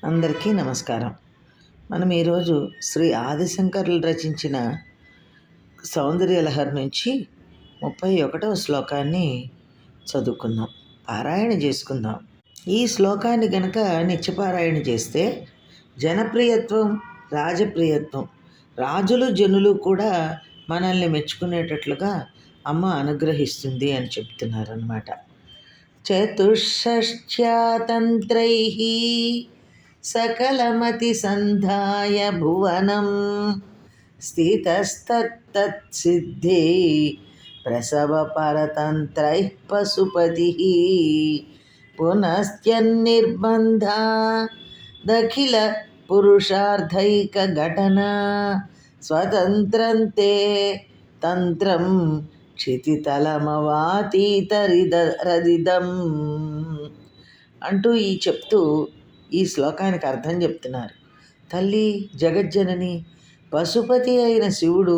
అందరికీ నమస్కారం. మనం ఈరోజు శ్రీ ఆదిశంకరులు రచించిన సౌందర్యలహరి నుంచి 31వ శ్లోకాన్ని చదువుకుందాం, పారాయణ చేసుకుందాం. ఈ శ్లోకాన్ని గనక నిత్యపారాయణ చేస్తే జనప్రియత్వం, రాజప్రియత్వం, రాజులు జనులు కూడా మనల్ని మెచ్చుకునేటట్లుగా అమ్మ అనుగ్రహిస్తుంది అని చెప్తున్నారన్నమాట. చతుషష్ట్యాతంత్రైః సకలమతి సంధాయ భువనం స్థితస్తత్తత్సిద్ధే ప్రసవ పరతంత్రైః పశుపతిః పునస్త్యన్నిర్బంధా దఖిల పురుషార్థైక ఘటన స్వతంత్రంతే తంత్రం క్షితితలమవాతీతరదిదం అంటూ చెప్తూ ఈ శ్లోకానికి అర్థం చెప్తున్నారు. తల్లి జగజ్జనని పశుపతి అయిన శివుడు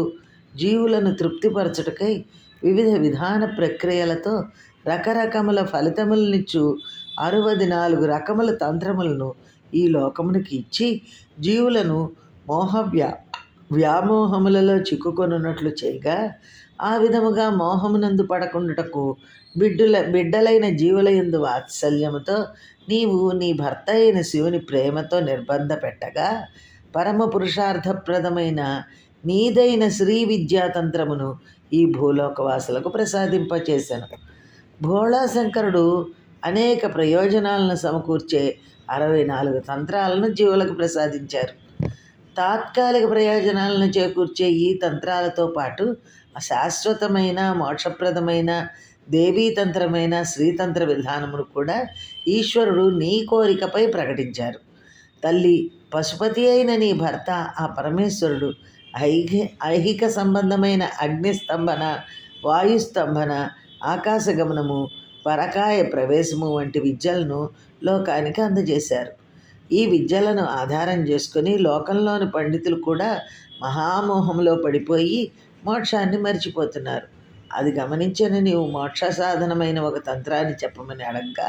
జీవులను తృప్తిపరచుటకై వివిధ విధాన ప్రక్రియలతో రకరకముల ఫలితములనిచ్చు 64 రకముల తంత్రములను ఈ లోకమునికి ఇచ్చి జీవులను వ్యామోహములలో చిక్కుకొనున్నట్లు చేయగా, ఆ విధముగా మోహమునందు పడకుండుటకు బిడ్డలైన జీవుల యందు వాత్సల్యముతో నీవు నీ భర్త అయిన శివుని ప్రేమతో నిర్బంధ పెట్టగా, పరమ పురుషార్థప్రదమైన నీదైన శ్రీ విద్యాతంత్రమును ఈ భూలోకవాసులకు ప్రసాదింపచేశాను. భోళాశంకరుడు అనేక ప్రయోజనాలను సమకూర్చే 64 తంత్రాలను జీవులకు ప్రసాదించారు. తాత్కాలిక ప్రయోజనాలను చేకూర్చే ఈ తంత్రాలతో పాటు శాశ్వతమైన మోక్షప్రదమైన దేవీతంత్రమైన శ్రీతంత్ర విధానమును కూడా ఈశ్వరుడు నీ కోరికపై ప్రకటించారు. తల్లి పశుపతి అయిన నీ భర్త ఆ పరమేశ్వరుడు ఐహిక సంబంధమైన అగ్నిస్తంభన, వాయుస్తంభన, ఆకాశగమనము, పరకాయ ప్రవేశము వంటి విద్యలను లోకానికి అందజేశారు. ఈ విద్యలను ఆధారం చేసుకుని లోకంలోని పండితులు కూడా మహామోహంలో పడిపోయి మోక్షాన్ని మర్చిపోతున్నారు. అది గమనించిన నీవు మోక్ష సాధనమైన ఒక తంత్రాన్ని చెప్పమని అడగ్గా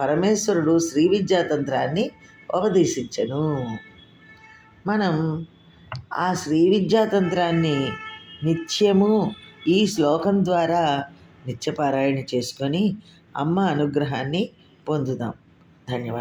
పరమేశ్వరుడు శ్రీ విద్యాతంత్రాన్ని ఉపదేశించెను. మనం ఆ శ్రీ విద్యాతంత్రాన్ని నిత్యము ఈ శ్లోకం ద్వారా నిత్యపారాయణ చేసుకొని అమ్మ అనుగ్రహాన్ని పొందుదాం. ధన్యవాదాలు.